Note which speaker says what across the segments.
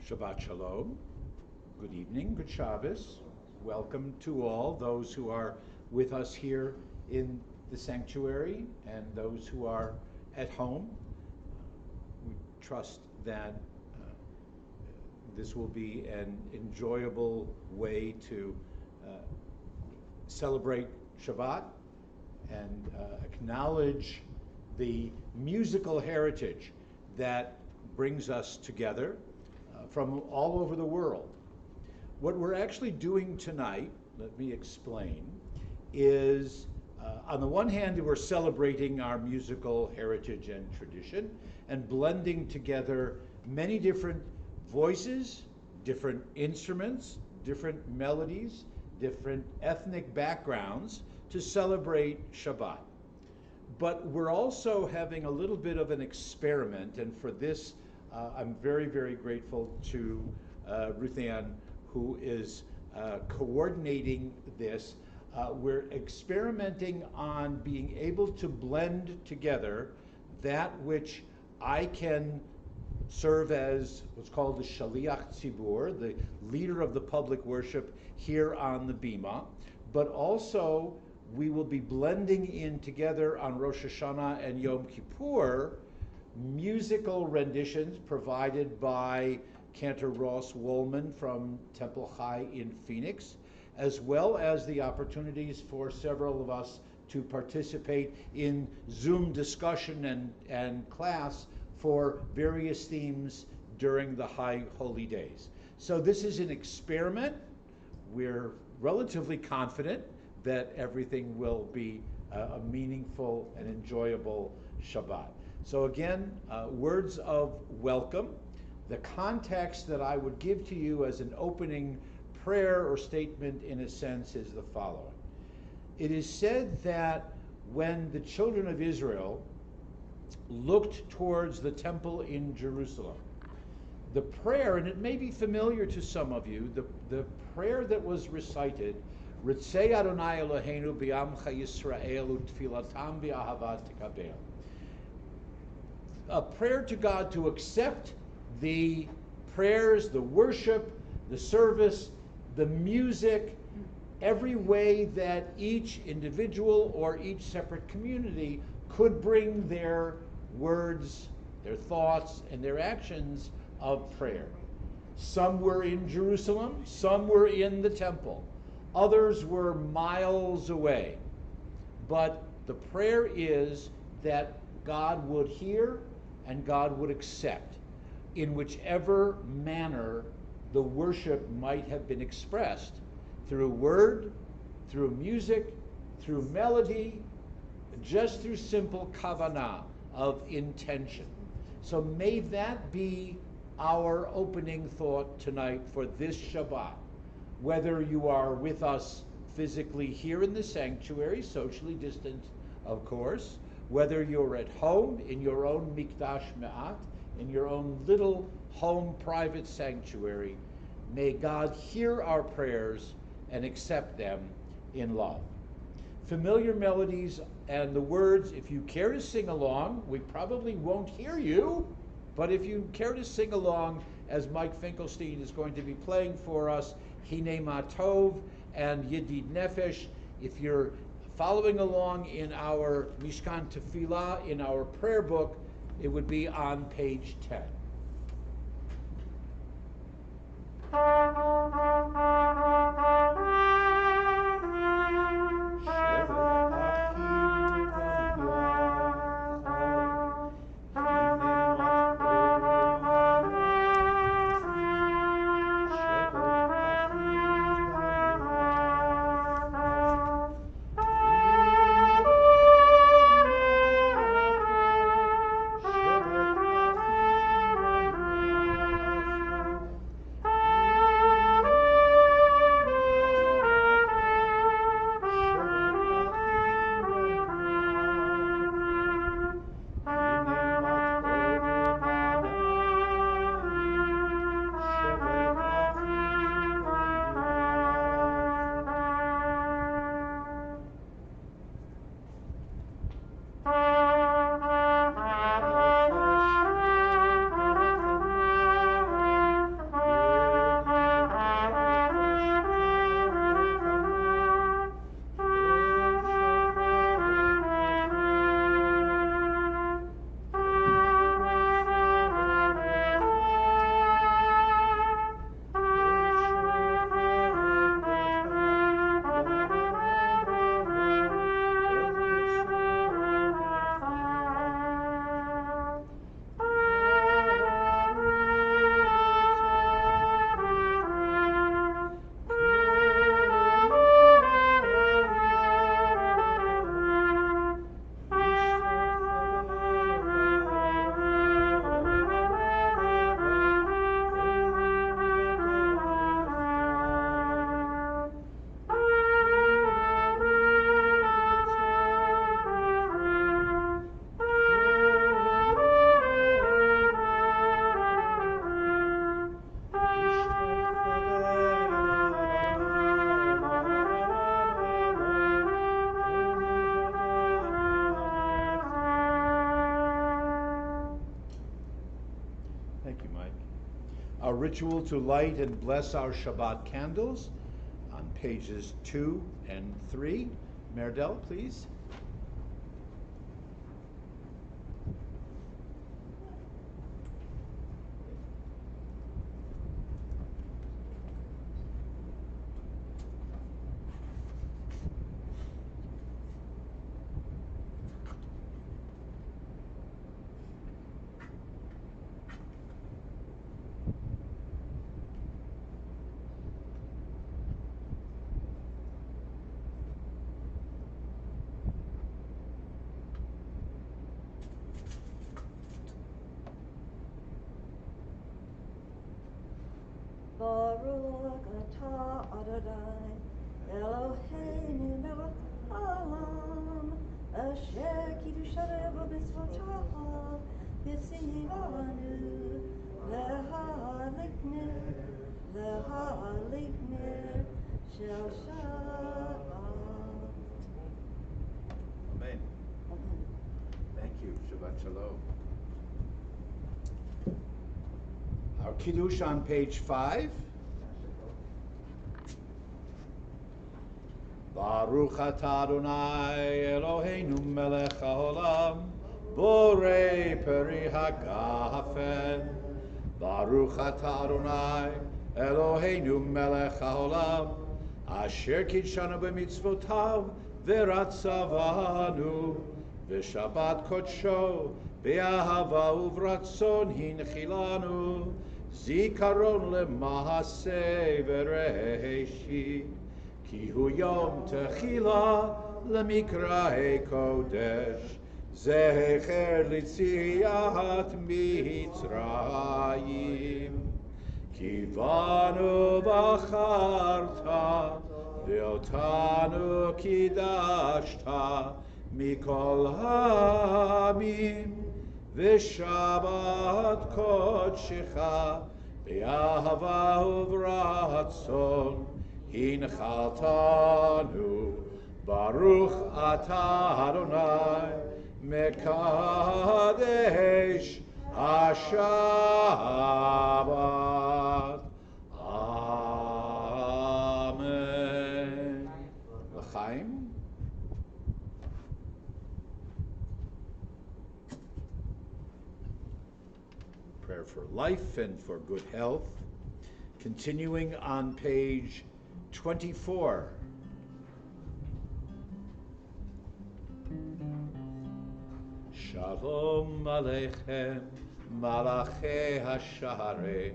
Speaker 1: Shabbat Shalom. Good evening, good Shabbos. Welcome to all those who are with us here in the sanctuary and those who are at home. We trust that this will be an enjoyable way to celebrate Shabbat and acknowledge the musical heritage that brings us together from all over the world. What we're actually doing tonight, let me explain, is on the one hand, we're celebrating our musical heritage and tradition and blending together many different voices, different instruments, different melodies, different ethnic backgrounds to celebrate Shabbat. But we're also having a little bit of an experiment, and for this I'm very, very grateful to Ruth Ann, who is coordinating this. We're experimenting on being able to blend together that which I can serve as what's called the Shaliach Tzibur, the leader of the public worship here on the Bima, but also we will be blending in together on Rosh Hashanah and Yom Kippur musical renditions provided by Cantor Ross Woolman from Temple High in Phoenix, as well as the opportunities for several of us to participate in Zoom discussion and class for various themes during the High Holy Days. So this is an experiment. We're relatively confident that everything will be a meaningful and enjoyable Shabbat. So again, words of welcome. The context that I would give to you as an opening prayer or statement, in a sense, is the following. It is said that when the children of Israel looked towards the temple in Jerusalem, the prayer, and it may be familiar to some of you, the prayer that was recited, Ritzei Adonai Eloheinu b'amcha Yisrael u'tfilatam b'ahavat tekabel. A prayer to God to accept the prayers, the worship, the service, the music, every way that each individual or each separate community could bring their words, their thoughts, and their actions of prayer. Some were in Jerusalem, some were in the temple, others were miles away. But the prayer is that God would hear and God would accept in whichever manner the worship might have been expressed, through word, through music, through melody, just through simple kavanah of intention. So may that be our opening thought tonight for this Shabbat. Whether you are with us physically here in the sanctuary, socially distant, of course, whether you're at home in your own mikdash me'at, in your own little home private sanctuary, may God hear our prayers and accept them in love. Familiar melodies and the words, if you care to sing along, we probably won't hear you, but if you care to sing along, as Mike Finkelstein is going to be playing for us, Hine Ma Tov and Yedid Nefesh, if you're following along in our Mishkan Tefillah, in our prayer book, it would be on page 10. our ritual to light and bless our Shabbat candles on pages 2 and 3. Merdel, please.
Speaker 2: Baruch atah Adonai Eloheinu melech haolam asher kiddushanehu b'mitzvotav v'tzivanu lehalikner shel Shabbat.
Speaker 1: Amen. Thank you. Shabbat Shalom. Our Kiddush on page 5. Baruch atah Adonai Eloheinu melech haolam borei peri hagafen. Baruch atah Adonai Eloheinu melech haolam asher kidshanu b'mitzvotav v'ratzavanu v'shabbat kodsho b'ahava uvratzon hinchilanu zikaron lemahaseh v'reishit ki hu yom techila lemikra'e kodesh zecher litziat mitzrayim kivanu bacharta ve'otanu kidashta mikol ha'amim v'shabbat kodshecha be'ahava uvratzon hinchaltanu baruch atah Adonai mekadesh HaShabbat. Amen. L'chaim. Prayer for life and for good health. Continuing on page 24. Shalom Aleichem, Malachei HaShaarei,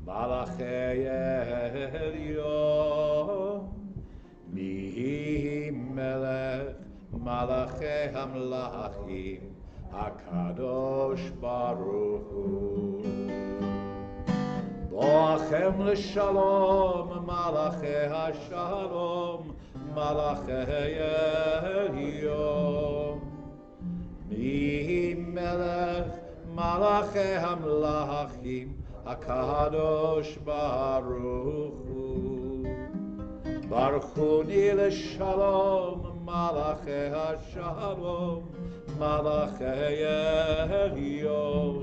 Speaker 1: Malachei Elyon, Mihi Melech, Malachei HaMlachim, HaKadosh Baruch Hu. Boachem l'shalom, Malachei HaShalom, Malachei Elyon. Mihi melech malachei hamlachim hakadosh baruch hu. Baruchuni l'shalom malachei hashalom malachei elyon.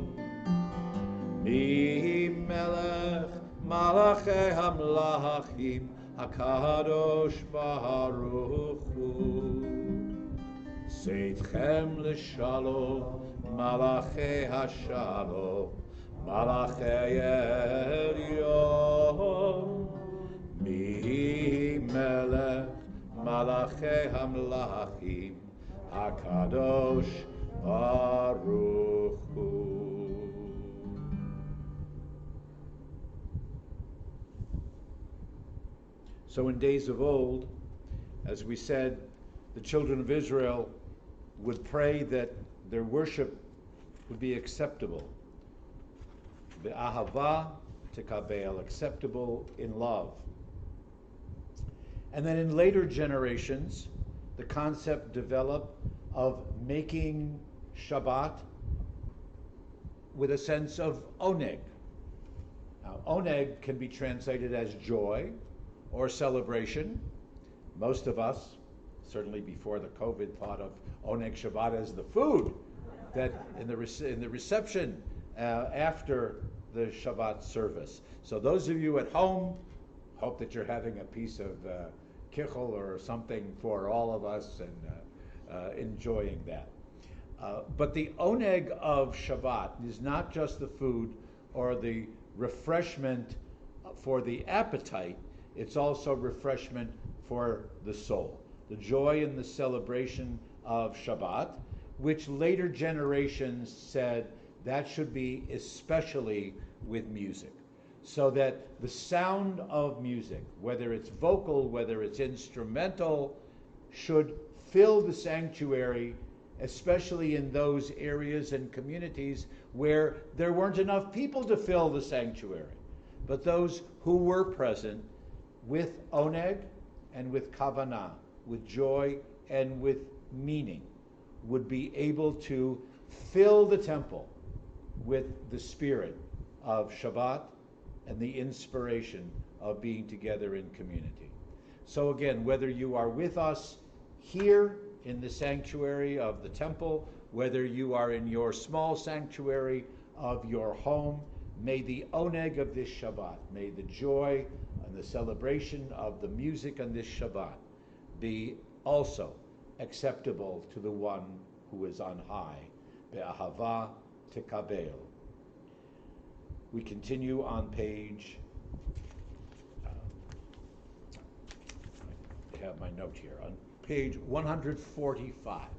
Speaker 1: Mihi melech malachei hamlachim hakadosh baruch hu. Seitchem l'shalom, malachei hashalom, malachei elyon. Mihi melech, malachei hamlachim, hakadosh baruch hu. So in days of old, as we said, the children of Israel would pray that their worship would be acceptable. Be'ahava tekabel, acceptable in love. And then in later generations, the concept developed of making Shabbat with a sense of oneg. Now, oneg can be translated as joy or celebration. Most of us, certainly before the COVID, thought of Oneg Shabbat as the food that in the reception after the Shabbat service. So those of you at home, hope that you're having a piece of kichel or something for all of us and enjoying that. But the oneg of Shabbat is not just the food or the refreshment for the appetite, it's also refreshment for the soul. The joy in the celebration of Shabbat, which later generations said that should be especially with music. So that the sound of music, whether it's vocal, whether it's instrumental, should fill the sanctuary, especially in those areas and communities where there weren't enough people to fill the sanctuary. But those who were present with oneg and with kavanah, with joy and with meaning, would be able to fill the temple with the spirit of Shabbat and the inspiration of being together in community. So again, whether you are with us here in the sanctuary of the temple, whether you are in your small sanctuary of your home, may the oneg of this Shabbat, may the joy and the celebration of the music on this Shabbat be also acceptable to the one who is on high. Be'ahava tekabel. We continue on page, I have my note here, on page 145.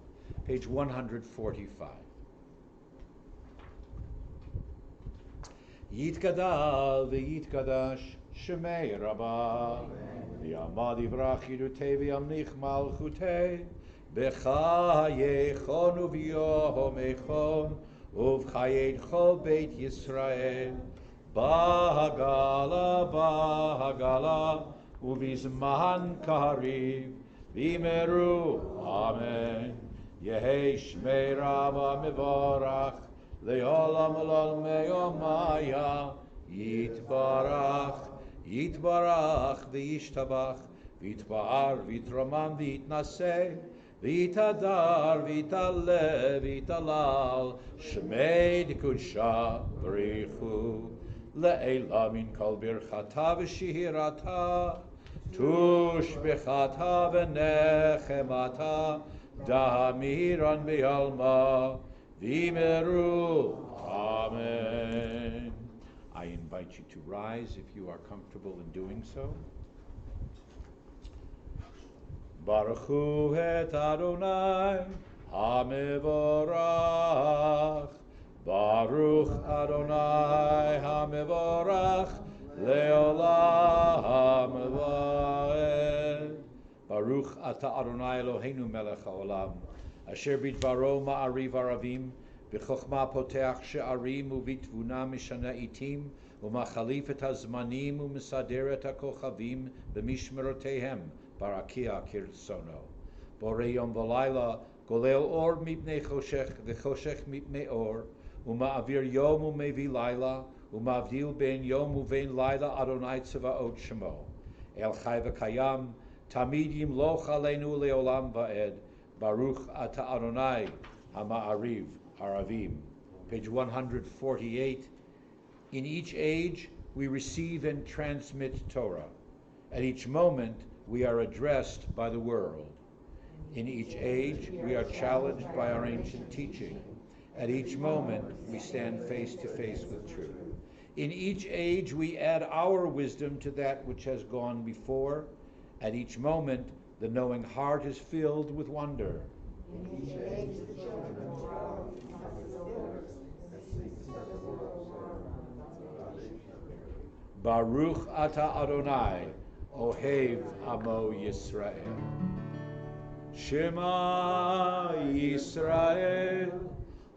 Speaker 1: Page 145. Yitkadal v'yitkadash shemei rabbah v'yamad yivrach yidutei v'yamnich malchutei b'chayechon uv'yomechon uv'chayechol beit Yisrael bahagala uv'izman kariv v'meru amen Yehei shmei rabbah mevorach Le'olam olol me'omaya Yitbarach v'yishtabach V'yitba'ar v'yitramam v'yitnaseh V'yitadar v'yitaleh v'yitalal Shmei d'kudsha b'richu Le'ela min kol birchata v'shihirata Tushbechata v'nechemata Damiran v'yalma Vimeru. Amen. I invite you to rise if you are comfortable in doing so. Baruch hu et Adonai HaMevorach. Baruch Adonai HaMevorach Leolam Vaed. Baruch ata Adonai Eloheinu melech haolam. Asher bidvaro ma'ariv aravim, b'chokhma poteach she'arim u'bitvuna mishana itim, u'machalif et hazmanim u'mesader et hakochavim b'mishmerotehem, barakia kirtsono. Borei yom v'layla, golel or mipnei choshech, v'choshech mipnei or, u'ma'avir yom u'mevi layla, u'ma'avdil ben yom u'vein layla Adonai tzavaot shemo. El chai v'kayam, tamid yimloch aleinu leolam va'ed, Baruch ata Adonai HaMa'ariv Haravim. Page 148. In each age we receive and transmit Torah. At each moment we are addressed by the world. In each age we are challenged by our ancient teaching. At each moment we stand face to face with truth. In each age we add our wisdom to that which has gone before. At each moment the knowing heart is filled with wonder. In each age the children of Torah become as elders that sleep beside the world. Baruch ata Adonai, Ohev Amo Yisrael. Shema Yisrael,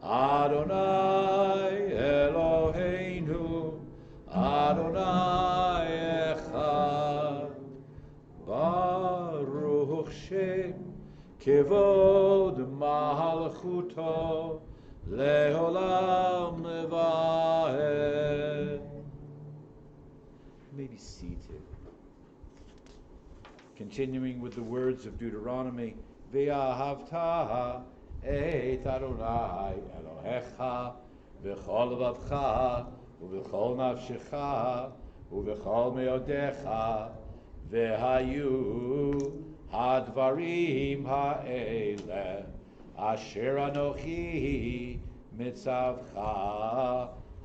Speaker 1: Adonai Eloheinu, Adonai Echad. Baruch Shem Kevod Malchuto Leolam Vaed. You may be seated. Continuing with the words of Deuteronomy, Ve'ahavta et Adonai Elohecha v'chol levavcha ובכל נפשך ובכל מאודיך, והיו הדברים האלה אשר אנוכי מצווך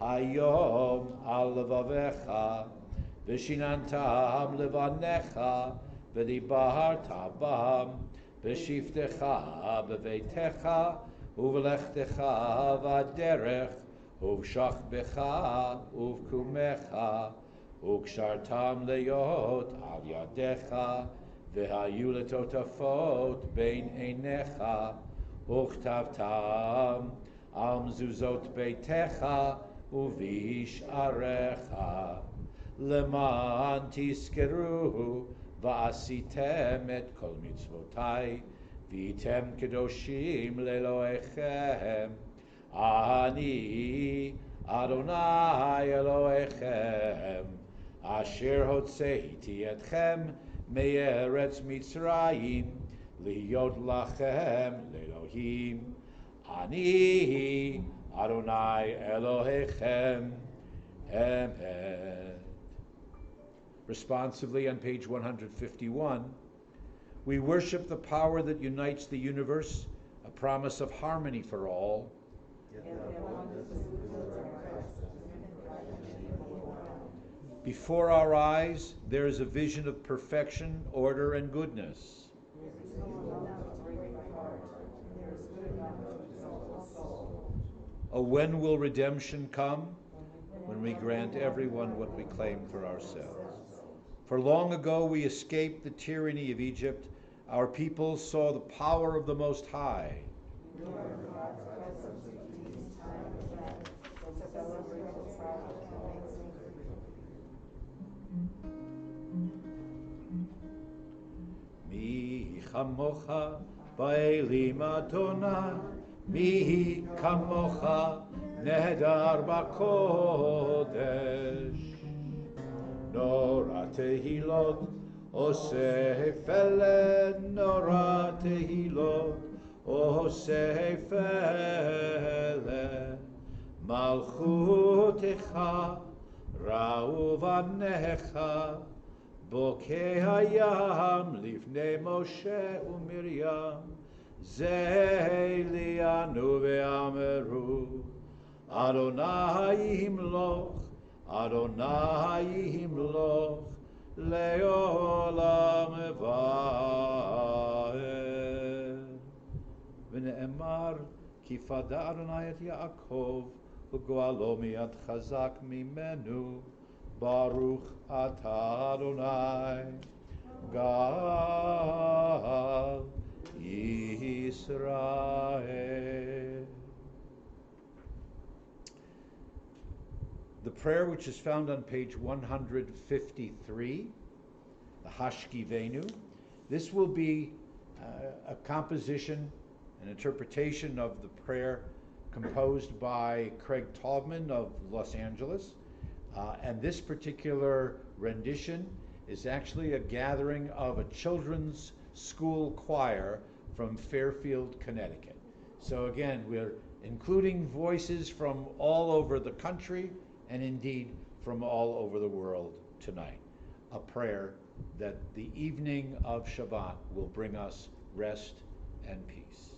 Speaker 1: היום על לבביך, ושיננתם לבניך, ודיברת בם בשבתך בביתך, ובלכתך בדרך, ובשכבך ובקומך, וקשרתם להיות על ידיך, והיו לטוטפות בין עיניך, וכתבתם על מזוזות ביתך ובשעריך, למען תזכרו ועשיתם את כל מצוותיי, והייתם קדושים לאלוהיכם. אני אדוני אלוהיכם, אשר הוצאתי אתכם מארץ מצרים, להיות לכם לאלוהים. אני אדוני אלוהיכם. Amen. Responsively on page 151, we worship the power that unites the universe, a promise of harmony for all. Before our eyes, there is a vision of perfection, order, and goodness. Oh, when will redemption come? When we grant everyone what we claim for ourselves. For long ago we escaped the tyranny of Egypt. Our people saw the power of the Most High. Mi chamocha ba'elim Adonai, mi kamocha nehedar b'kodesh. Nora tehilot oseh fele, nora tehilot oseh fele. Malchutecha ra'u v'necha, bokeh hayam lifnei Moshe u'Miriam. Ze lianu ve'ameru, Adonai yimloch, Adonai yimloch, le'olam va'ed. V'ne'emar, ki fada Adonai et Yaakov, u'goalo mi'ad chazak mimenu, Baruch atah Adonai, Gal Yisrael. The prayer which is found on page 153, the Hashkivenu, this will be a composition, an interpretation of the prayer composed by Craig Taubman of Los Angeles. And this particular rendition is actually a gathering of a children's school choir from Fairfield, Connecticut. So again, we're including voices from all over the country and indeed from all over the world tonight. A prayer that the evening of Shabbat will bring us rest and peace.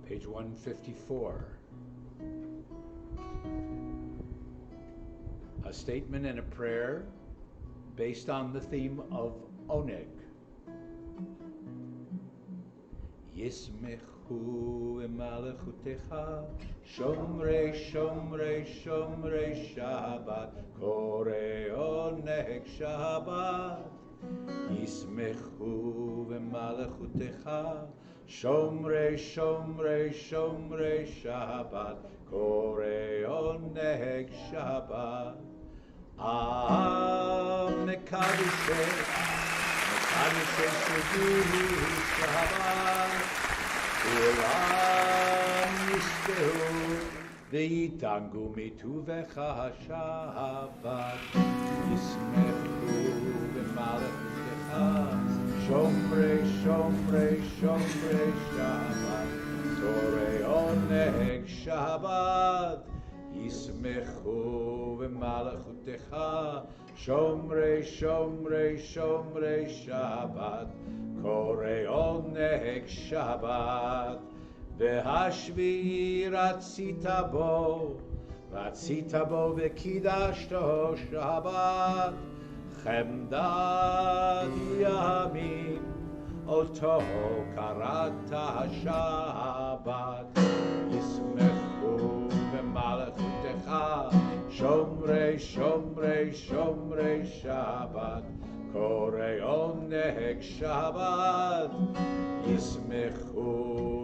Speaker 1: Page 154. A statement and a prayer based on the theme of Oneg. Yismechu emalechutecha, shomrei, shomrei, shomrei Shabbat, korei oneg Shabbat. Yismechu emalechutecha, shomrei, shomrei, shomrei Shabbat, korei oneg Shabbat. Mekadishei, mekadishei shedi Shabbat. Ulam yispehu v'yitangu mituvecha Shabbat. Yismechu v'malechutecha, shomrei, shomrei, shomrei Shabbat, korei oneg Shabbat. Yismechu v'malechutecha, shomrei, shomrei, shomrei Shabbat, korei oneg Shabbat. V'hashvi ratzita bo v'kidashto Shabbat, chemdad yamin oto karata Shabbat. Yismechu v'malechutecha, shomrei, shomrei, shomrei Shabbat, korei oneg Shabbat. Yismechu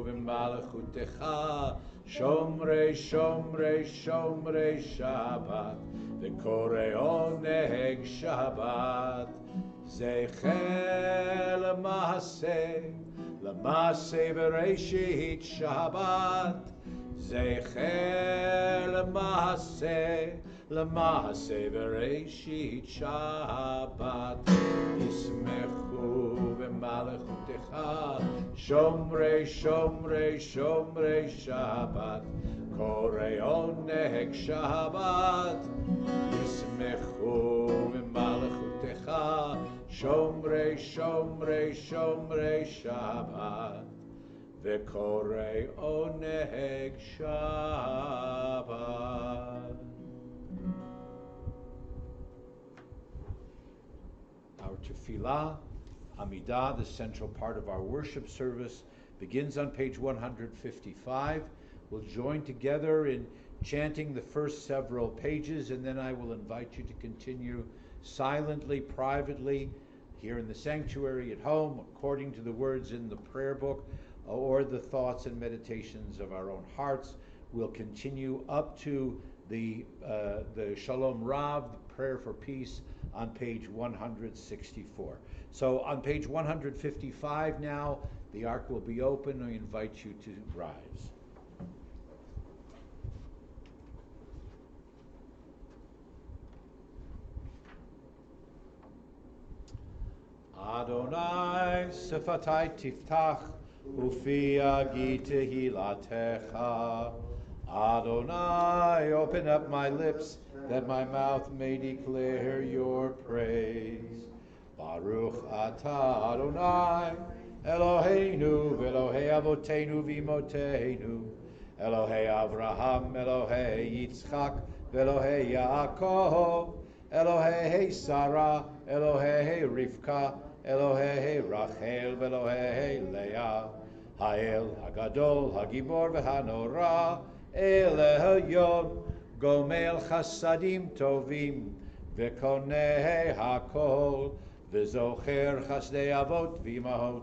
Speaker 1: v'malechutecha, shomrei, shomrei, shomrei Shabbat, v'korei oneg Shabbat. Zeicher l'maaseh v'reishit Shabbat. Zeicher l'maaseh v'reishit Shabbat. Yismechu v'malechutecha, shomrei, shomrei, shomrei Shabbat, korei oneg Shabbat. Yismechu v'malechutecha, shomrei, shomrei, shomrei Shabbat, v'korei oneg Shabbat. Our tefillah, Amidah, the central part of our worship service, begins on page 155. We'll join together in chanting the first several pages, and then I will invite you to continue silently, privately, here in the sanctuary, at home, according to the words in the prayer book, or the thoughts and meditations of our own hearts. We'll continue up to the Shalom Rav, the prayer for peace, on page 164. So on page 155 now, the ark will be open. I invite you to rise. Adonai sefatai tiftach, ufi agi tehilatecha. Adonai, open up my lips, that my mouth may declare your praise. Baruch atah Adonai, Eloheinu v'Elohei avotenu v'imotenu, Elohei Avraham, Elohei Yitzchak, v'Elohei Yaakov, Elohei Sarah, Elohei Rivka, Elohei Rachel, v'Elohei Leah, Ha'el Hagadol, Hagibor v'Hanora, El Elyon, Gomel Chasadim Tovim, V'koneh Hakol, V'zocher Chasdei Avot V'imahot,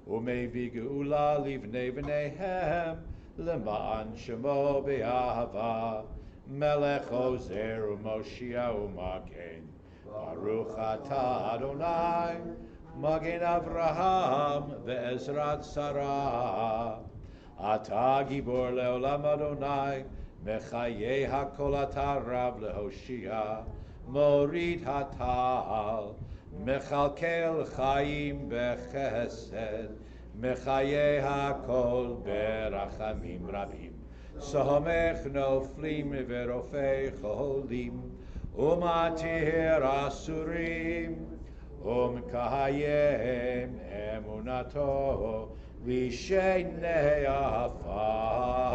Speaker 1: Umevi Geula Livnei V'neihem, L'ma'an Shemo B'Ahava, Melech Ozer U'Moshia U'Magen, Baruch Atah Adonai, Magen Avraham V'Ezrat Sarah, Atah Gibor Le'olam Adonai, Mechaye hakol ata rav lehoshia, morid hatal, mechalkel chaim bechesed, mechaye hakol berachamim rabim, sohomech noflim verofei cholim, umatir asurim, ומקיים אמונתו לשני עפר,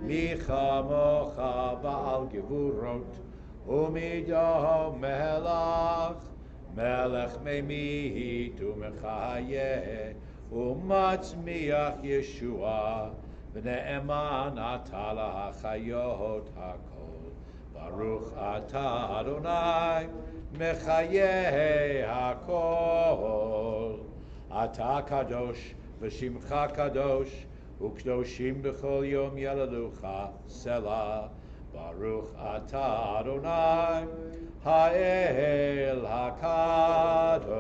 Speaker 1: מי כמוך בעל גבורות ומידו מלך ממית ומחיה ומצמיח ישועה, ונאמן אתה להחיות הכל. ברוך אתה אדוני מחיה הכל. אתה קדוש ושמך קדוש, וקדושים בכל יום ילדוך סלה. ברוך אתה אדוני האל הקדוש.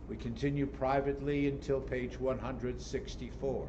Speaker 1: We continue privately until page 164.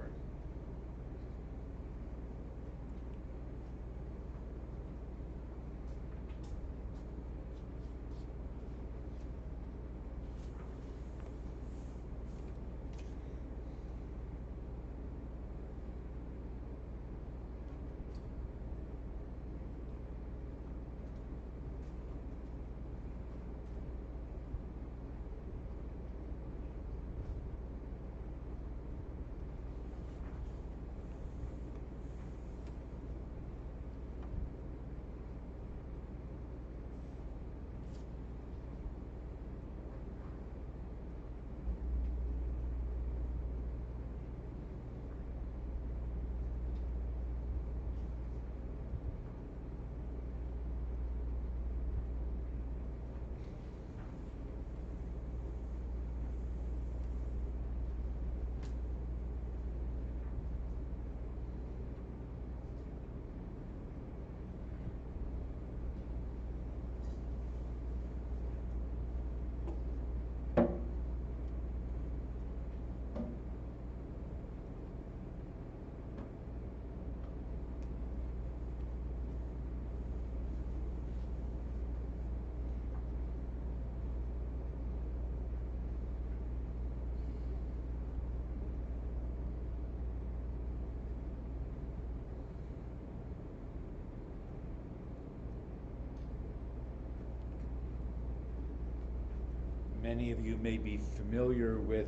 Speaker 1: Many of you may be familiar with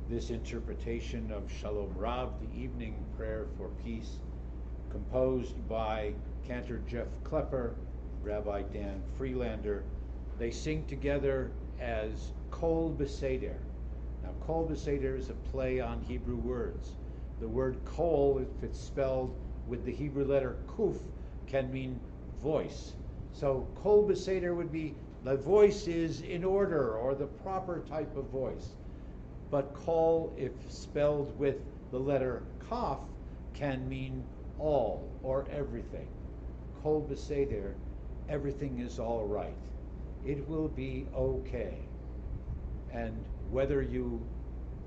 Speaker 1: this interpretation of Shalom Rav, the evening prayer for peace, composed by Cantor Jeff Klepper, Rabbi Dan Freelander. They sing together as Kol Beseder. Now, Kol Beseder is a play on Hebrew words. The word kol, if it's spelled with the Hebrew letter kuf, can mean voice. So Kol Beseder would be the voice is in order, or the proper type of voice. But kol, if spelled with the letter kaf, can mean all or everything. Kol Beseder, everything is all right. It will be okay. And whether you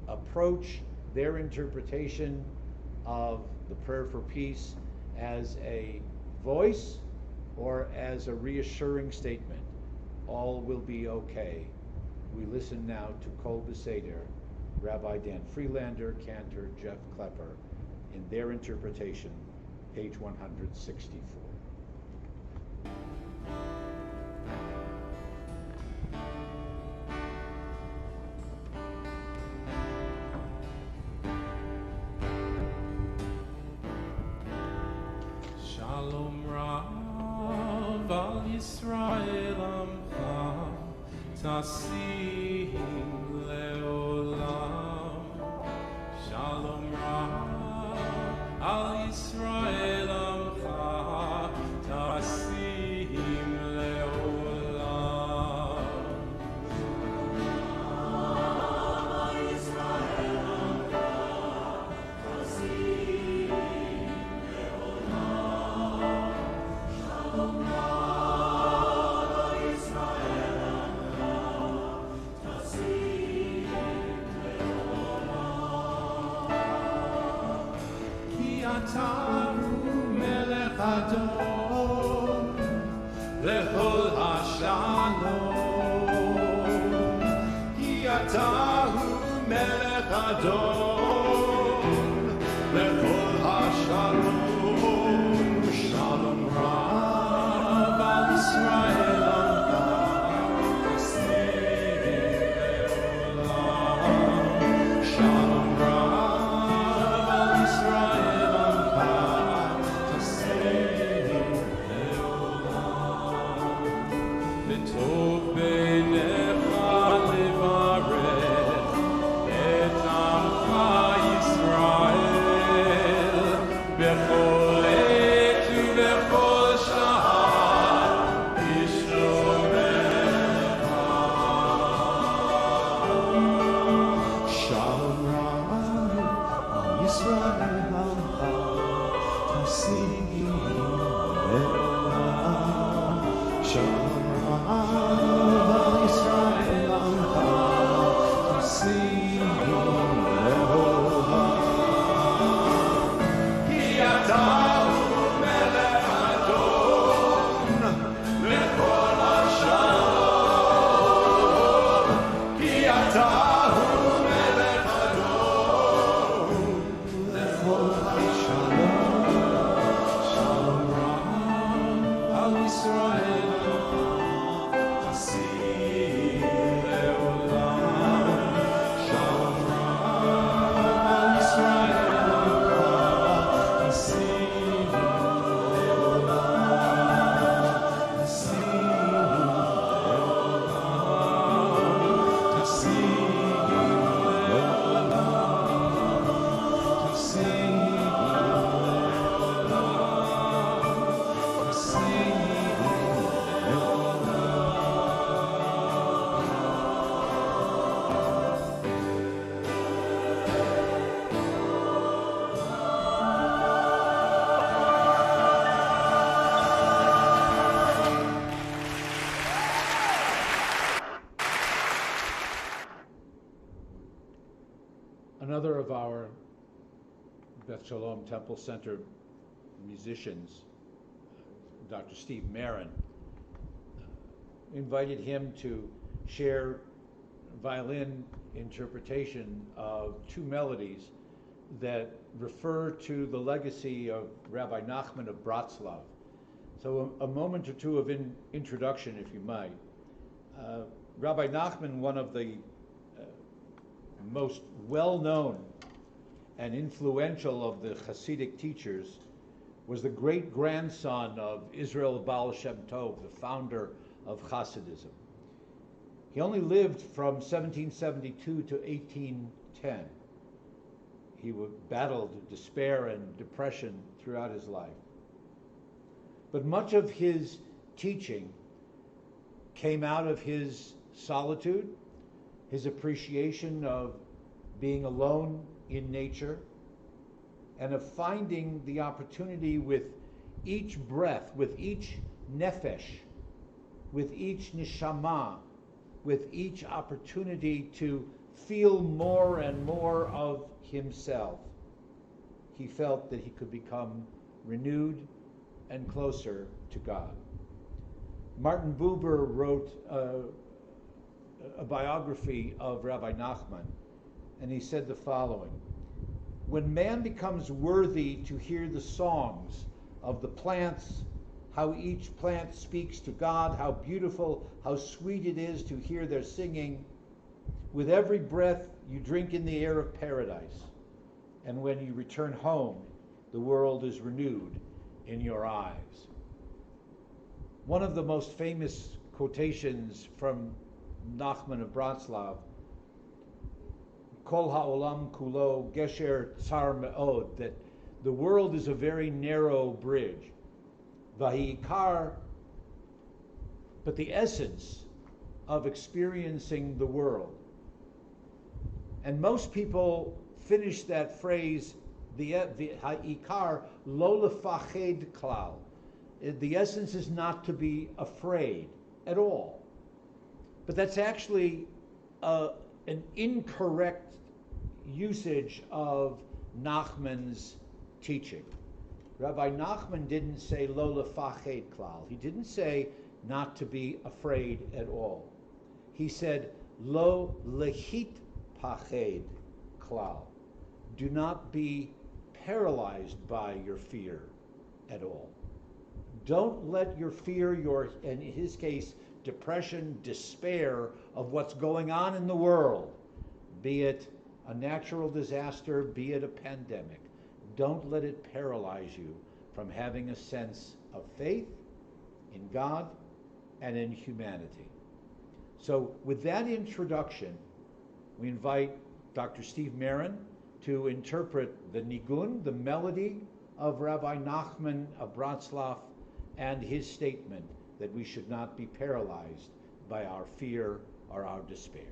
Speaker 1: approach their interpretation of the prayer for peace as a voice or as a reassuring statement, all will be okay. We listen now to Kol Beseder, Rabbi Dan Freelander, Cantor Jeff Klepper, in their interpretation, page 164.
Speaker 3: Shalom Rav al Yisrael Amcha Tasim Leolam. Shalom Rav al Yisrael Amcha Tasim Leolam. Atahu melech adon lechol hashalom. Ki atahu melech adon lechol hashalom. Shalom Rav al Yisrael Amcha
Speaker 1: Another of our Beth Shalom Temple Center musicians, Dr. Steve Marin, invited him to share violin interpretation of two melodies that refer to the legacy of Rabbi Nachman of Bratslav. So a moment or two of introduction, if you might. Rabbi Nachman, one of the most well-known and influential of the Hasidic teachers, was the great-grandson of Israel Baal Shem Tov, the founder of Hasidism. He only lived from 1772 to 1810. He battled despair and depression throughout his life. But much of his teaching came out of his solitude, his appreciation of being alone in nature, and of finding the opportunity with each breath, with each nefesh, with each neshama, with each opportunity to feel more and more of himself. He felt that he could become renewed and closer to God. Martin Buber wrote a biography of Rabbi Nachman, and he said the following: when man becomes worthy to hear the songs of the plants, how each plant speaks to God, how beautiful, how sweet it is to hear their singing, with every breath you drink in the air of paradise, and when you return home, the world is renewed in your eyes. One of the most famous quotations from Nachman of Bratslav, Kol ha'olam kulo gesher tsar me'od, that the world is a very narrow bridge. Vahikar, but the essence of experiencing the world. And most people finish that phrase, the ha'ikar lo lefached klal. The essence is not to be afraid at all. But that's actually an incorrect usage of Nachman's teaching. Rabbi Nachman didn't say lo lefached klal. He didn't say not to be afraid at all. He said lo lehit pached klal. Do not be paralyzed by your fear at all. Don't let your fear, in his case, depression, despair of what's going on in the world, be it a natural disaster, be it a pandemic, don't let it paralyze you from having a sense of faith in God and in humanity. So with that introduction, we invite Dr. Steve Marin to interpret the nigun, the melody of Rabbi Nachman of Bratslav, and his statement that we should not be paralyzed by our fear or our despair.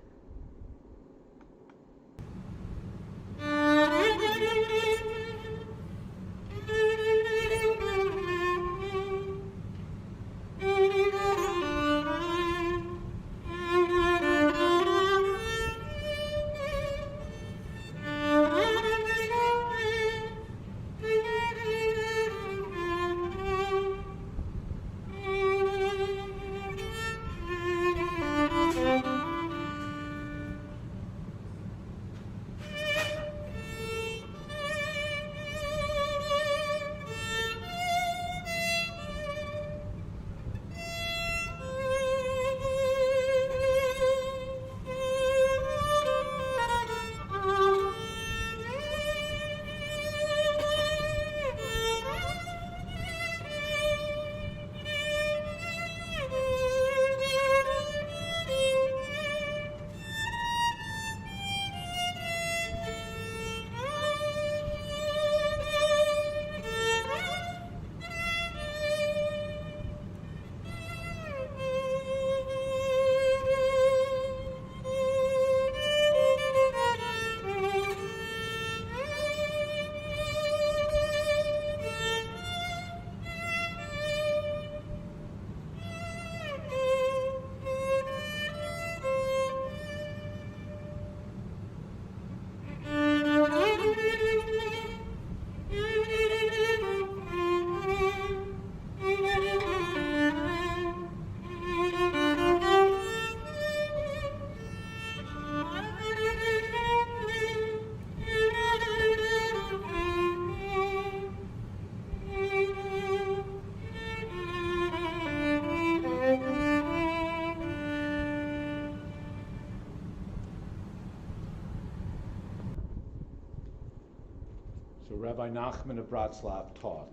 Speaker 1: So Rabbi Nachman of Bratslav taught,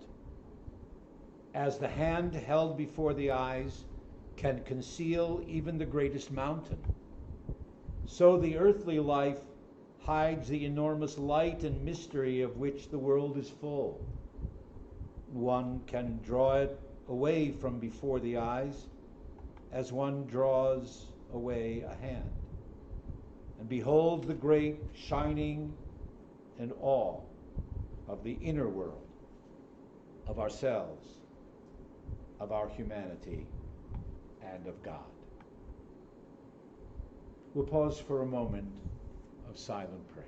Speaker 1: as the hand held before the eyes can conceal even the greatest mountain, so the earthly life hides the enormous light and mystery of which the world is full. One can draw it away from before the eyes as one draws away a hand, and behold the great shining and awe of the inner world, of ourselves, of our humanity, and of God. We'll pause for a moment of silent prayer.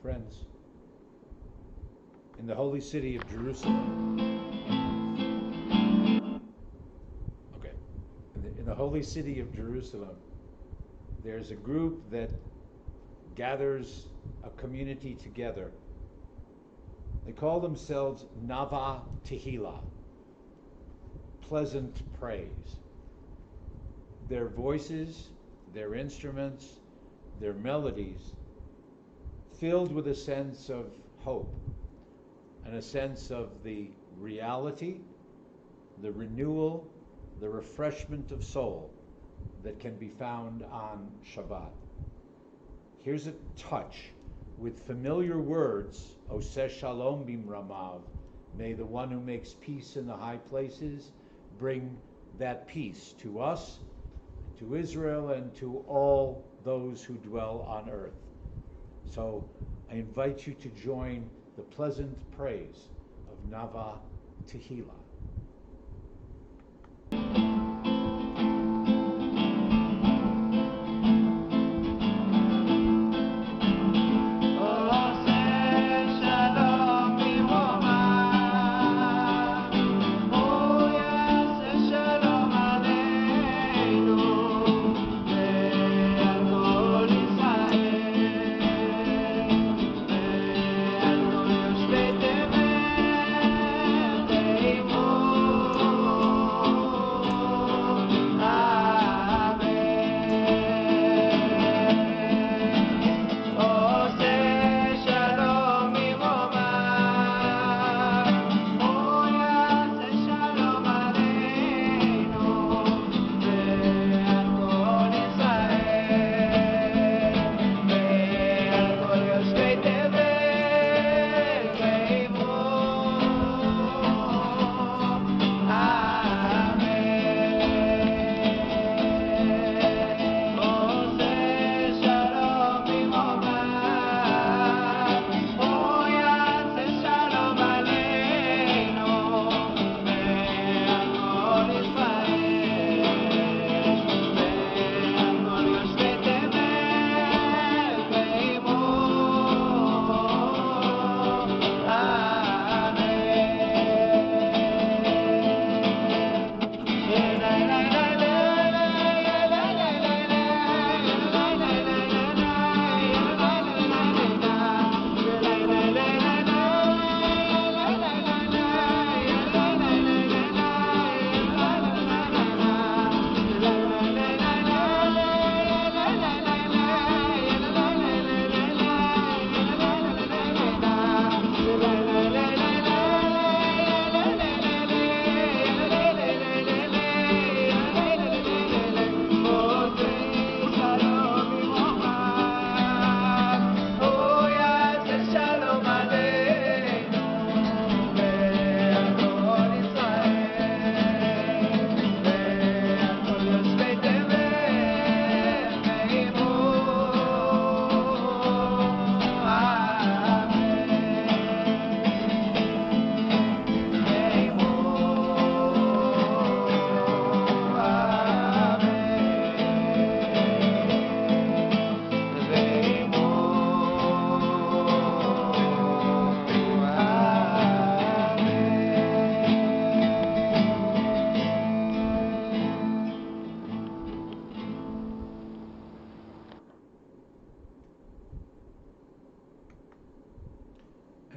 Speaker 1: Friends, in the holy city of Jerusalem, in the holy city of Jerusalem, there's a group that gathers a community together. They call themselves Nava Tehillah, pleasant praise. Their voices, their instruments, their melodies filled with a sense of hope and a sense of the reality, the renewal, the refreshment of soul that can be found on Shabbat. Here's a touch with familiar words, Oseh Shalom Bimramav, may the one who makes peace in the high places bring that peace to us, to Israel, and to all those who dwell on earth. So I invite you to join the pleasant praise of Nava Tehillah.
Speaker 3: Amen.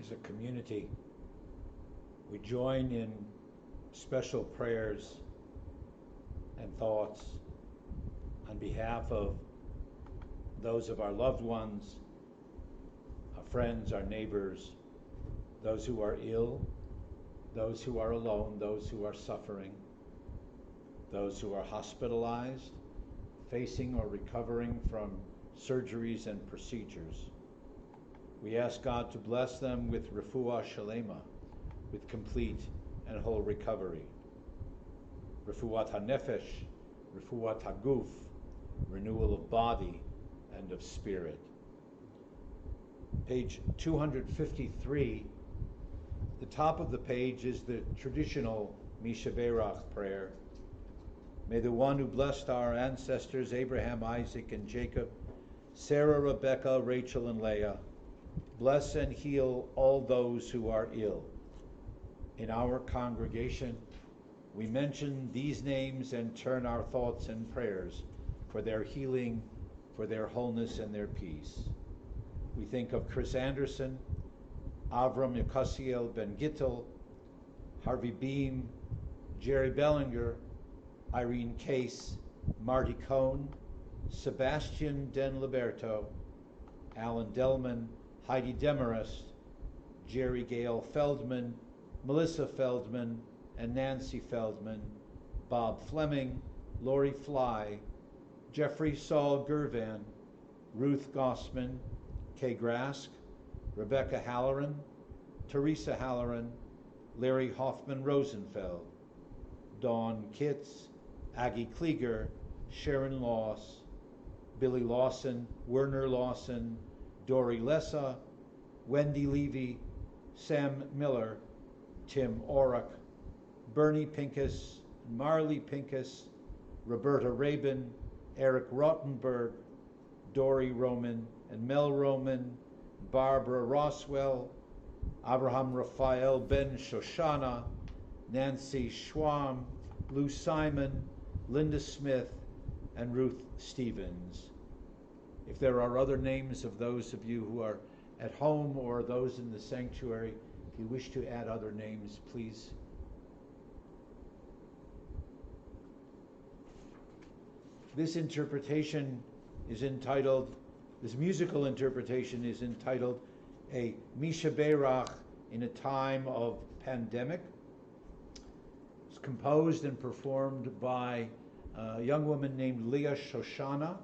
Speaker 1: as a community, we join in special prayers and thoughts on behalf of those of our loved ones, our friends, our neighbors, those who are ill, those who are alone, those who are suffering, those who are hospitalized, facing or recovering from surgeries and procedures. We ask God to bless them with refuah shalema, with complete and whole recovery. Refuat hanefesh, refuat haguf, renewal of body and of spirit. Page 253, the top of the page is the traditional Mishaberach prayer. May the one who blessed our ancestors, Abraham, Isaac, and Jacob, Sarah, Rebecca, Rachel, and Leah, bless and heal all those who are ill. In our congregation, we mention these names and turn our thoughts and prayers for their healing, for their wholeness, and their peace. We think of Chris Anderson, Avram Yekasiel Ben Gittel, Harvey Beam, Jerry Bellinger, Irene Case, Marty Cohn, Sebastian Den Liberto, Alan Delman, Heidi Demarest, Jerry Gale Feldman, Melissa Feldman, and Nancy Feldman, Bob Fleming, Lori Fly, Jeffrey Saul Gervan, Ruth Gossman, Kay Grask, Rebecca Halloran, Teresa Halloran, Larry Hoffman Rosenfeld, Dawn Kitts, Aggie Klieger, Sharon Loss, Billy Lawson, Werner Lawson, Dory Lessa, Wendy Levy, Sam Miller, Tim Orrick, Bernie Pincus, Marley Pincus, Roberta Rabin, Eric Rottenberg, Dory Roman and Mel Roman, Barbara Roswell, Abraham Raphael Ben Shoshana, Nancy Schwam, Lou Simon, Linda Smith, and Ruth Stevens. If there are other names of those of you who are at home or those in the sanctuary, if you wish to add other names, please. This interpretation is entitled, this musical interpretation is entitled A Mishaberach in a Time of Pandemic. It's composed and performed by a young woman named Leah Shoshana.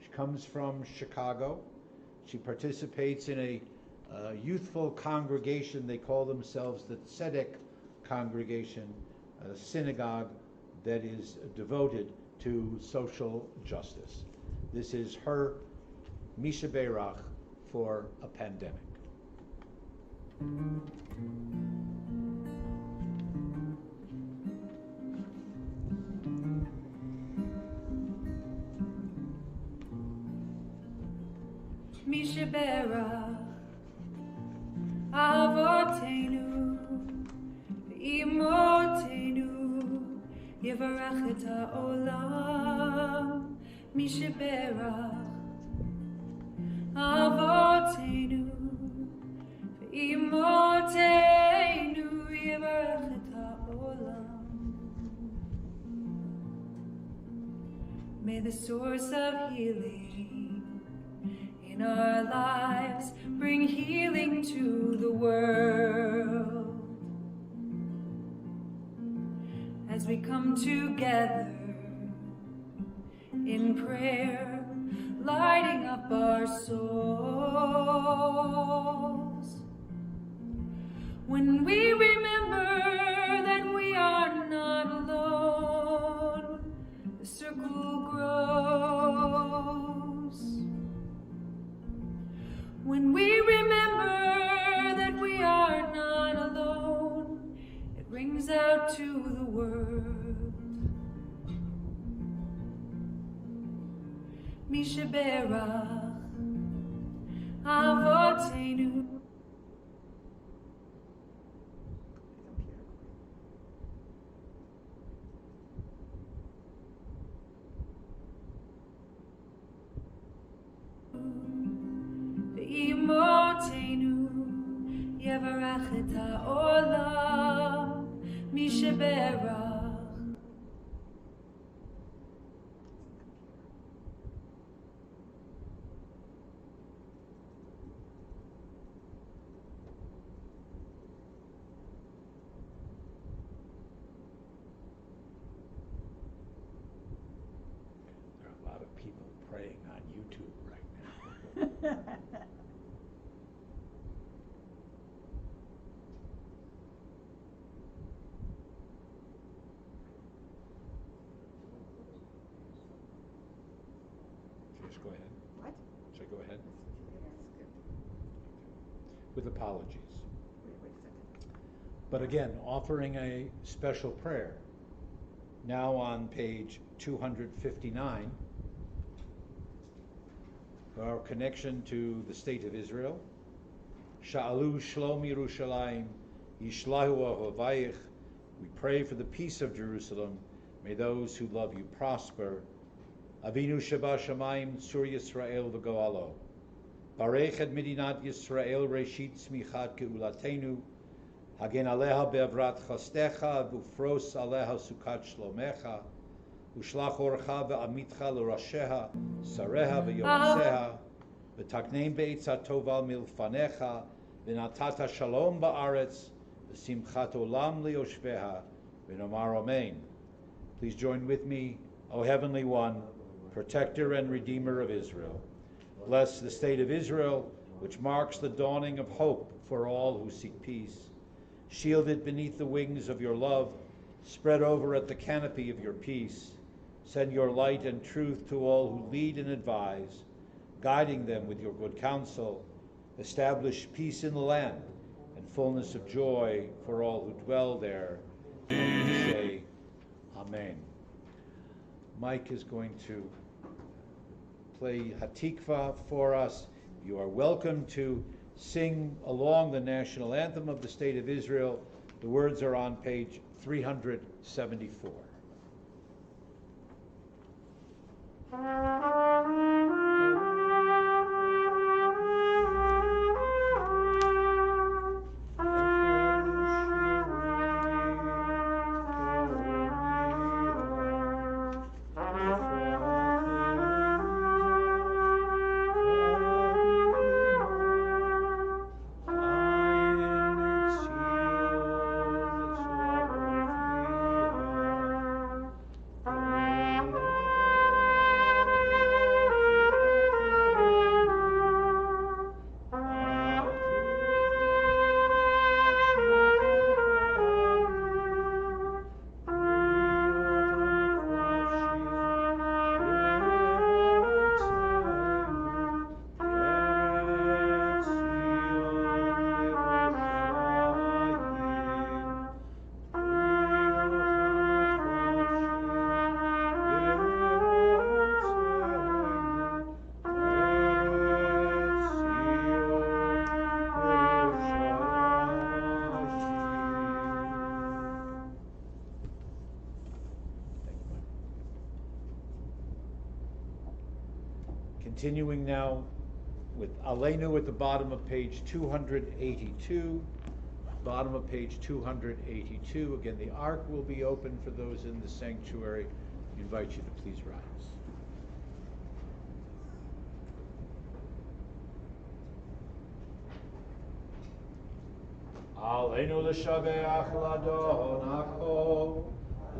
Speaker 1: She comes from Chicago. She participates in a youthful congregation. They call themselves the Tzedek Congregation, a synagogue that is devoted to social justice. This is her Mishaberach for a pandemic.
Speaker 4: Mishaberach Avotenu Imotenu Yevarach et ha'olam Mishaberach Avotenu Imotenu Yevarach et ha'olam. May the source of healing in our lives bring healing to the world. As we come together in prayer, lighting up our souls. When we remember that we are not alone, the circle grows. When we remember that we are not alone, it rings out to the world. Mishaberach Avotenu. Imotenu Yevarach Barach et ha'olam, mi sheberach.
Speaker 1: There are a lot of people praying on YouTube right now. Just go ahead.
Speaker 2: What?
Speaker 1: Should I go ahead?
Speaker 2: Yes, good.
Speaker 1: With apologies.
Speaker 2: Wait a second.
Speaker 1: But again, offering a special prayer. Now on page 259, our connection to the state of Israel. Sha'alu shlom Yerushalayim, yishlahu ahavayich. We pray for the peace of Jerusalem. May those who love you prosper. Avinu Sheba Shamayim Tzur Yisrael v'Goalo. Barech et Medinat Yisrael Reshit Tzmichat Geulatenu. Hagen Aleha be'avrat chastecha v'ufros Aleha sukat shlomecha. Ushlach orcha ve'amitcha l'rasheha sareha ve'yoseha. V'takneim be'etzat tova milfanecha. V'natata shalom ba'aretz. V'simchat olam liyoshveha. V'nomar amen. Please join with me, O Heavenly One, Protector and Redeemer of Israel. Bless the state of Israel, which marks the dawning of hope for all who seek peace. Shield it beneath the wings of your love, spread over it the canopy of your peace. Send your light and truth to all who lead and advise, guiding them with your good counsel. Establish peace in the land and fullness of joy for all who dwell there. And we say, Amen. Mike is going to play Hatikva for us. You are welcome to sing along the national anthem of the State of Israel. The words are on page 374. Continuing now with Aleinu at the bottom of page 282. Bottom of page 282. Again, the ark will be open for those in the sanctuary. I invite you to please rise. Aleinu l'shabeach ladon hako,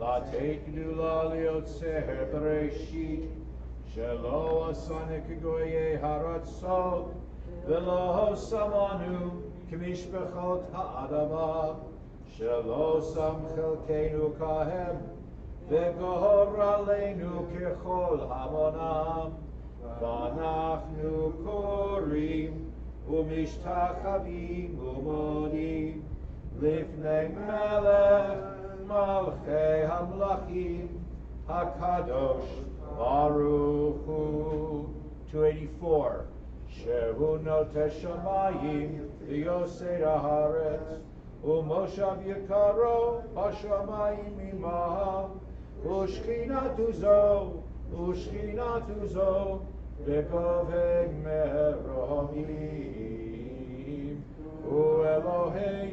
Speaker 1: lateit gdula liotzer bereshit, shelo asane k'goyei haratzot, v'lo samanu k'mishpechot ha'adama, shelo sam chelkeinu kahem, v'gohor aleinu k'chol hamonam, v'anachnu korim, ומשתחווים ומודים לפני מלך מלכי המלכים הקדוש ברוך הוא. 284 שהוא נוטה שמיים ויוסד הארץ ומושב יקרו בשמיים עמם ושכינתו זו בגובה מרומים הוא אלוהי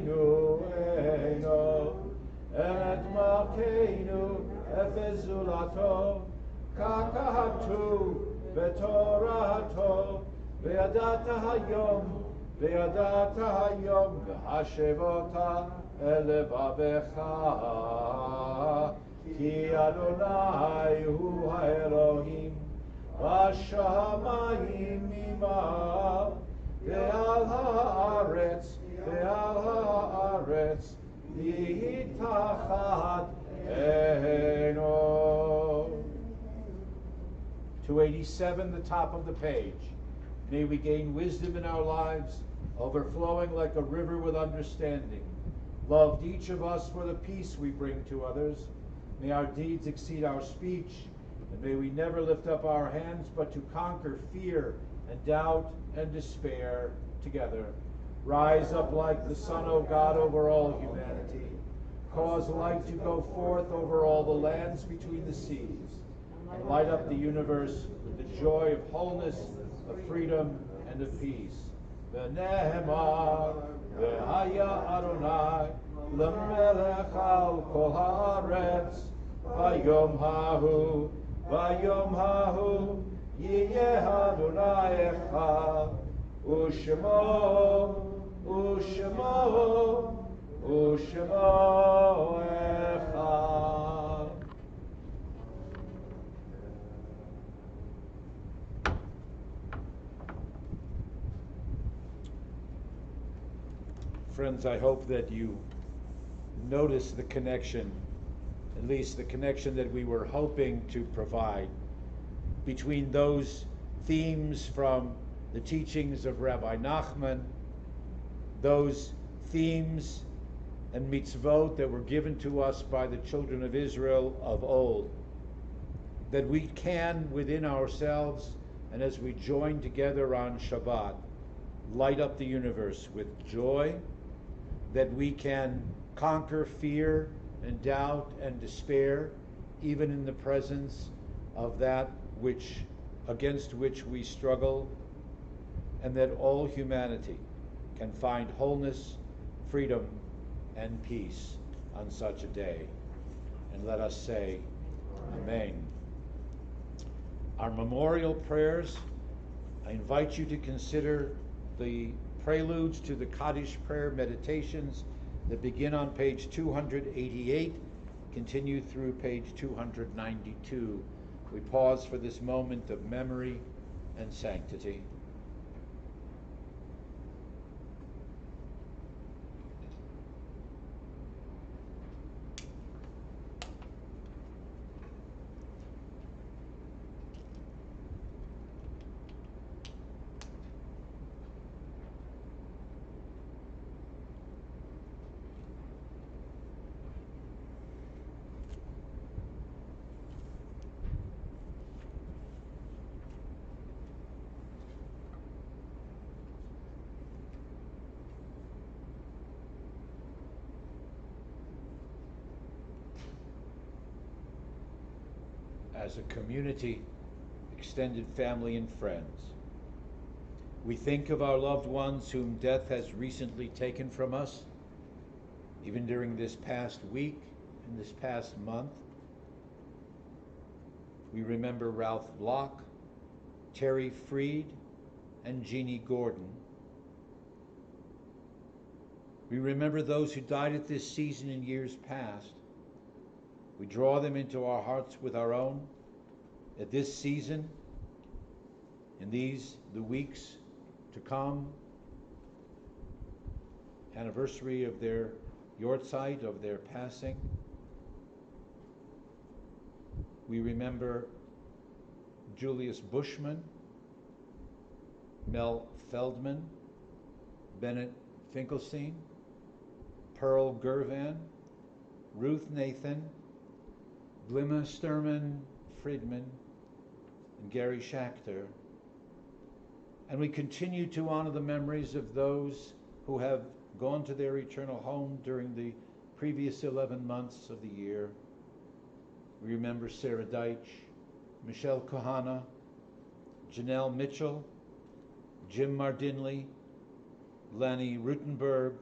Speaker 1: וידעת היום, וידעת היום, והשב אותה אל לבבך, כי אדוני הוא האלוהים, בשמיים ממעל, ועל הארץ, מתחת עינו. 287, the top of the page. May we gain wisdom in our lives, overflowing like a river with understanding. Loved each of us for the peace we bring to others. May our deeds exceed our speech, and may we never lift up our hands but to conquer fear and doubt and despair together. Rise up like the sun, O God, over all humanity. Cause light to go forth over all the lands between the seas, and light up the universe with the joy of wholeness, of freedom, and of peace. ונאמר, והיה אדוני למלך על כל הארץ, ביום ההוא יהיה אדוני אחד, ושמו אחד. Friends, I hope that you notice the connection, at least the connection that we were hoping to provide, between those themes from the teachings of Rabbi Nachman, those themes and mitzvot that were given to us by the children of Israel of old, that we can within ourselves, and as we join together on Shabbat, light up the universe with joy, that we can conquer fear and doubt and despair, even in the presence of that against which we struggle, and that all humanity can find wholeness, freedom, and peace on such a day. And let us say, Amen. Our memorial prayers, I invite you to consider the preludes to the Kaddish prayer meditations that begin on page 288, continue through page 292. We pause for this moment of memory and sanctity. As a community, extended family and friends, we think of our loved ones whom death has recently taken from us, even during this past week and this past month. We remember Ralph Block, Terry Freed, and Jeannie Gordon. We remember those who died at this season in years past. We draw them into our hearts with our own at this season, in the weeks to come, anniversary of their yortzeit, of their passing. We remember Julius Bushman, Mel Feldman, Bennett Finkelstein, Pearl Gervan, Ruth Nathan, Glimma Sturman Friedman, and Gary Schachter. And we continue to honor the memories of those who have gone to their eternal home during the previous 11 months of the year. We remember Sarah Deitch, Michelle Kohana, Janelle Mitchell, Jim Mardinley, Lanny Rutenberg,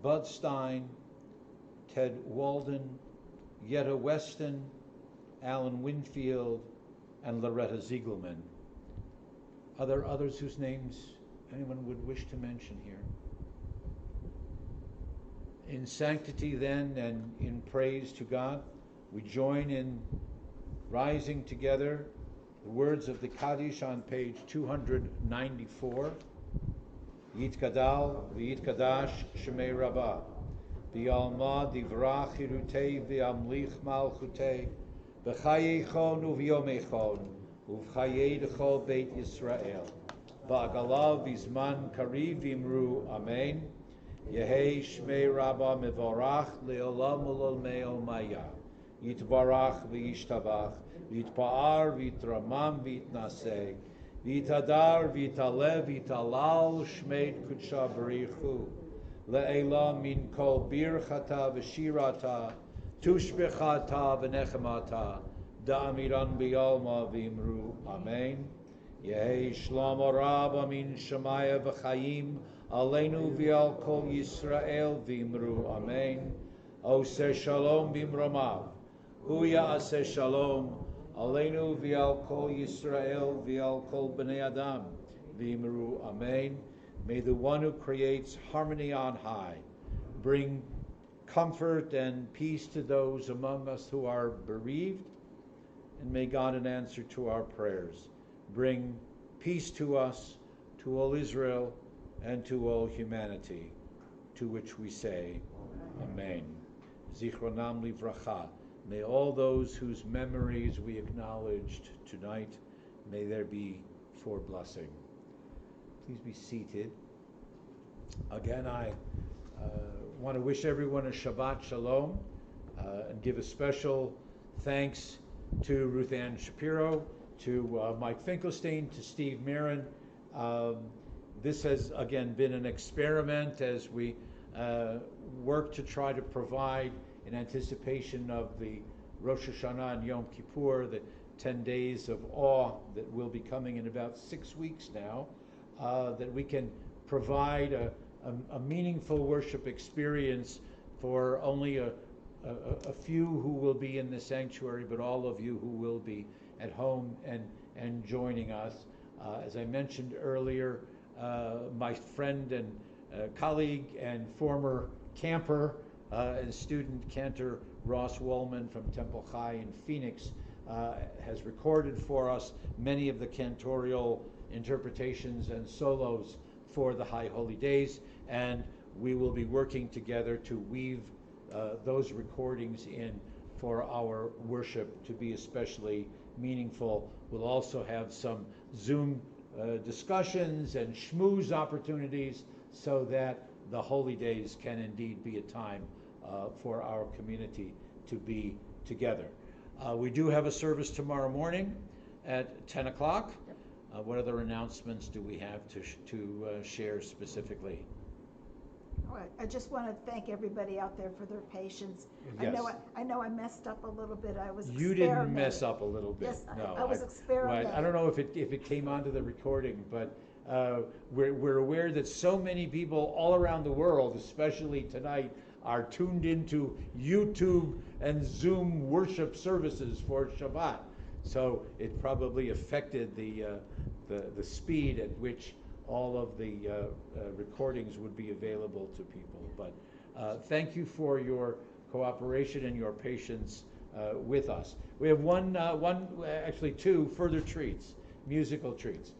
Speaker 1: Bud Stein, Ted Walden, Yetta Weston, Alan Winfield, and Loretta Ziegelman. Are there others whose names anyone would wish to mention here? In sanctity then and in praise to God, we join in rising together the words of the Kaddish on page 294. Yitkadal v'yitkadash shemei Rabbah v'yalma divrach hirutei v'amlich malchutei v'chayechon uv'yomechon uv'chayei d'chol beit Yisrael v'agalav v'zman kariv v'imru amen Yehei shmei Rabbah mevorach le'olam ul'olmei olmaya Yitbarach v'yishtabach V'yitpa'ar v'yitramam v'yitnaseh V'yitadar v'yitalev v'yitalal Shmei Kudsha B'richu Le'ela min kol birchata v'shirata Tushbechata v'nechemata Da'amiran b'yalma v'imru Amen Yehei Shlomo Rabba min Shemaya v'chayim Aleinu v'yal kol Yisrael v'imru Amen Oseh Shalom b'imromav Hu ya'aseh Shalom Aleinu v'al kol Yisrael v'al kol b'nei Adam v'imru Amen. May the one who creates harmony on high bring comfort and peace to those among us who are bereaved, and may God, in answer to our prayers, bring peace to us, to all Israel, and to all humanity, to which we say, Amen. Zichronam livracha. May all those whose memories we acknowledged tonight, may there be for blessing. Please be seated. Again, I want to wish everyone a Shabbat Shalom and give a special thanks to Ruth Ann Shapiro, to Mike Finkelstein, to Steve Marin. This has, again, been an experiment as we work to try to provide, in anticipation of the Rosh Hashanah and Yom Kippur, the 10 days of awe that will be coming in about 6 weeks now, that we can provide a meaningful worship experience for only a few who will be in the sanctuary, but all of you who will be at home and joining us. As I mentioned earlier, my friend and colleague and former camper and student cantor Ross Wollman from Temple Chai in Phoenix has recorded for us many of the cantorial interpretations and solos for the High Holy Days, and we will be working together to weave those recordings in for our worship to be especially meaningful. We'll also have some Zoom discussions and schmooze opportunities so that the Holy Days can indeed be a time for our community to be together. We do have a service tomorrow morning at 10 o'clock. What other announcements do we have to share specifically?
Speaker 2: I just want to thank everybody out there for their patience.
Speaker 1: Yes.
Speaker 2: I know I messed up a little bit. I was
Speaker 1: You didn't mess up a little bit.
Speaker 2: Yes,
Speaker 1: No,
Speaker 2: I was experimenting.
Speaker 1: I don't know if it came onto the recording, but we're aware that so many people all around the world, especially tonight, are tuned into YouTube and Zoom worship services for Shabbat. So it probably affected the speed at which all of the recordings would be available to people. But thank you for your cooperation and your patience with us. We have actually two further treats, musical treats.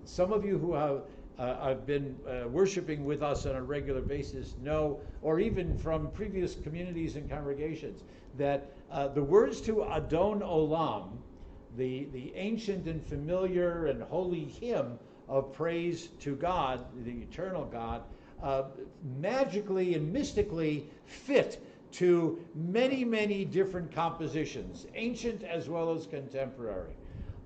Speaker 1: Some of you who have been worshiping with us on a regular basis know, or even from previous communities and congregations, that the words to Adon Olam, the ancient and familiar and holy hymn of praise to God, the eternal God, magically and mystically fit to many, many different compositions, ancient as well as contemporary.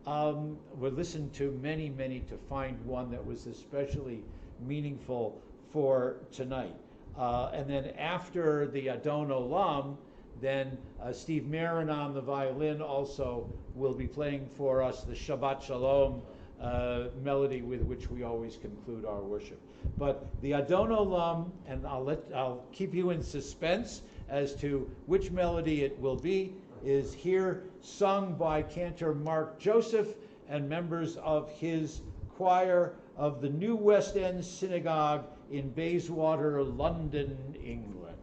Speaker 1: We listened to many, many to find one that was especially meaningful for tonight. And then after the Adon Olam, then Steve Marin on the violin also will be playing for us the Shabbat Shalom melody with which we always conclude our worship. But the Adon Olam, and I'll keep you in suspense as to which melody it will be, is here sung by cantor Mark Joseph and members of his choir of the New West End Synagogue in Bayswater, London, England.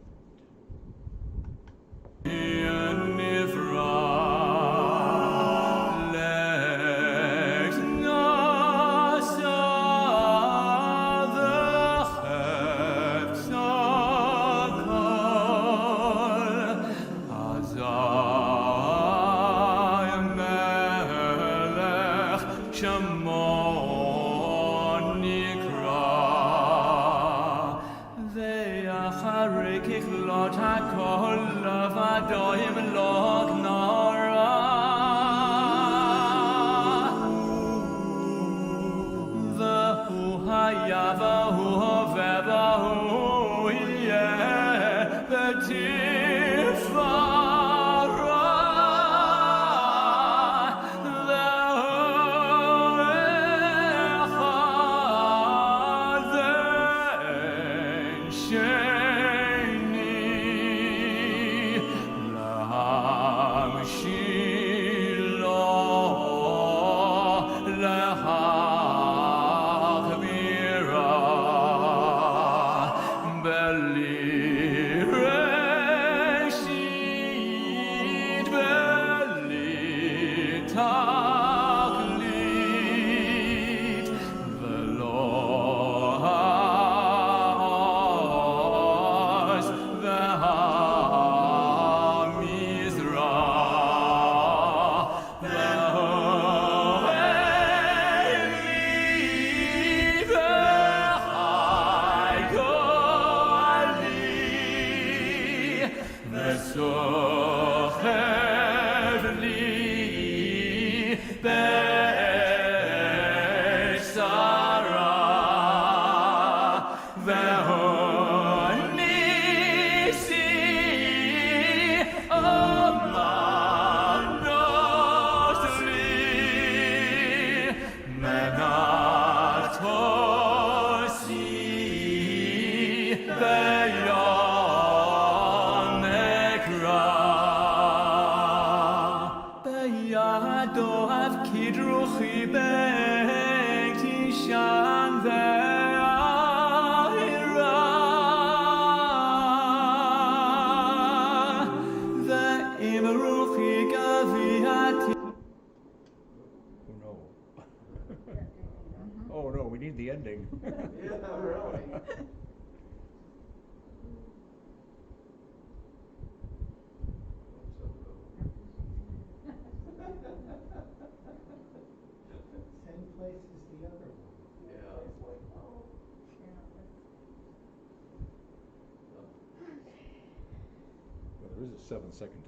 Speaker 1: Oh no, we need the ending.
Speaker 3: Yeah, really.
Speaker 5: Same place as the other one.
Speaker 3: Yeah.
Speaker 5: It's like, oh.
Speaker 1: Well, there is a 7-second.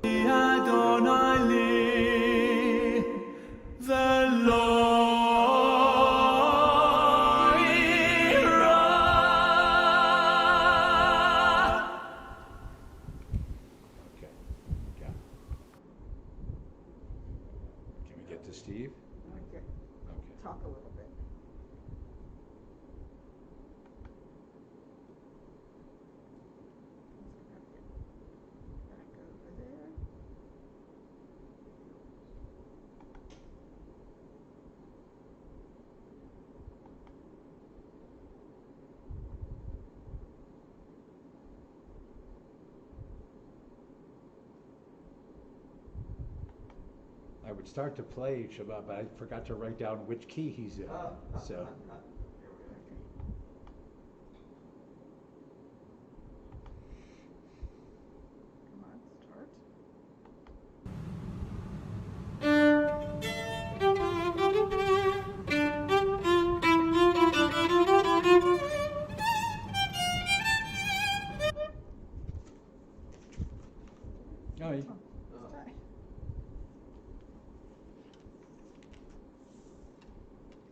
Speaker 1: Okay, got it. Can we get to Steve?
Speaker 2: Okay,
Speaker 1: Okay.
Speaker 2: talk a little bit. Back over there.
Speaker 1: I would start to play Shabbat, but I forgot to write down which key he's in. So,
Speaker 2: Come on, start.
Speaker 1: oh, you-
Speaker 2: Start.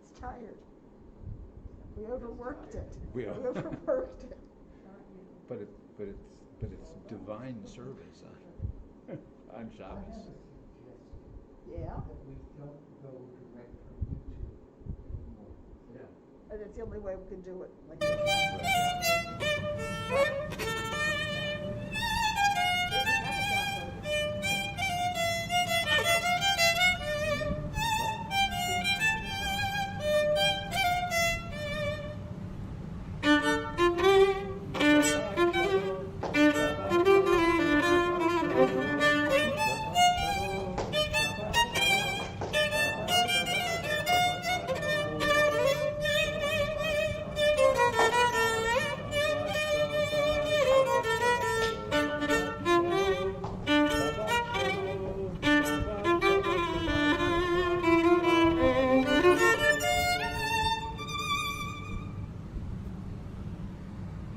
Speaker 2: It's tired. We overworked it.
Speaker 1: We are.
Speaker 2: overworked it.
Speaker 1: but it's divine service on Shabbos.
Speaker 2: Yeah,
Speaker 5: That we don't go direct from YouTube anymore.
Speaker 3: Yeah.
Speaker 2: and it's the only way we can do it like this.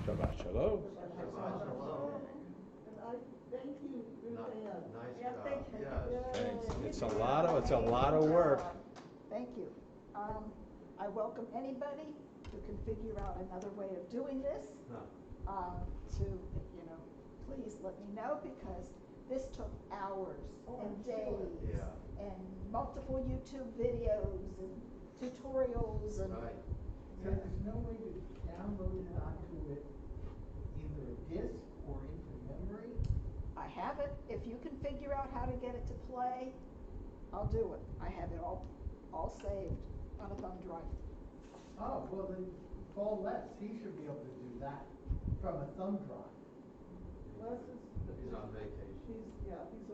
Speaker 1: Shabbat shalom.
Speaker 3: Shabbat shalom.
Speaker 5: And I thank you, Ruth Ann.
Speaker 3: Nice
Speaker 2: Yeah,
Speaker 3: job.
Speaker 2: thank you.
Speaker 3: Yes.
Speaker 1: Thanks.
Speaker 2: You
Speaker 1: It's
Speaker 2: did
Speaker 1: a lot of work.
Speaker 2: Thank you. I welcome anybody who can figure out another way of doing this,
Speaker 3: Huh.
Speaker 2: to, please let me know, because this took hours
Speaker 5: Oh,
Speaker 2: and
Speaker 5: I'm sure.
Speaker 2: days.
Speaker 3: Yeah.
Speaker 2: And multiple YouTube videos and tutorials and.
Speaker 3: Right.
Speaker 5: So there's no way to download it onto it, either a disk or into memory?
Speaker 2: I have it. If you can figure out how to get it to play, I'll do it. I have it all saved on a thumb drive.
Speaker 5: Oh, well then, Paul Letts, he should be able to do that from a thumb drive.
Speaker 3: He's on vacation.
Speaker 5: He's